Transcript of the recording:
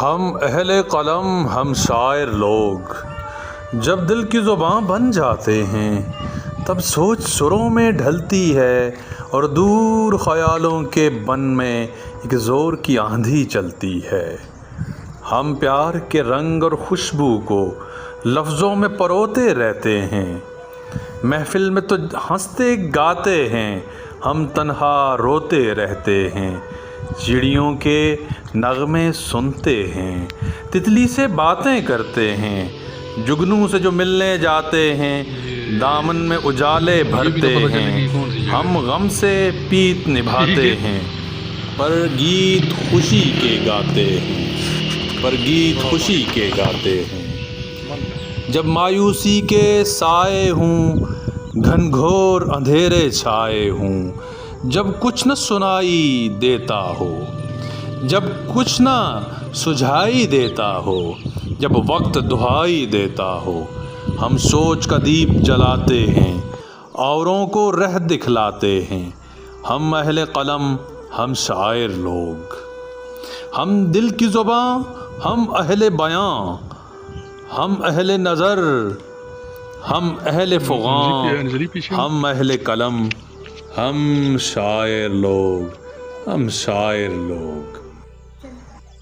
ہم اہل قلم ہم شاعر لوگ، جب دل کی زباں بن جاتے ہیں تب سوچ سروں میں ڈھلتی ہے اور دور خیالوں کے بن میں ایک زور کی آندھی چلتی ہے۔ ہم پیار کے رنگ اور خوشبو کو لفظوں میں پروتے رہتے ہیں، محفل میں تو ہنستے گاتے ہیں، ہم تنہا روتے رہتے ہیں۔ چڑیوں کے نغمے سنتے ہیں، تتلی سے باتیں کرتے ہیں، جگنو سے جو ملنے جاتے ہیں، دامن میں اجالے بھرتے ہیں۔ ہم غم سے پیت نبھاتے ہیں، پر گیت خوشی کے گاتے ہیں، پر گیت خوشی کے گاتے ہیں۔ جب مایوسی کے سائے ہوں، گھن گھور اندھیرے چھائے ہوں، جب کچھ نہ سنائی دیتا ہو، جب کچھ نہ سجھائی دیتا ہو، جب وقت دہائی دیتا ہو، ہم سوچ کا دیپ جلاتے ہیں، اوروں کو راہ دکھلاتے ہیں۔ ہم اہل قلم ہم شاعر لوگ، ہم دل کی زباں ہم اہل بیاں، ہم اہل نظر ہم اہل فغاں، ہم اہل قلم ہم شاعر لوگ، ہم شاعر لوگ۔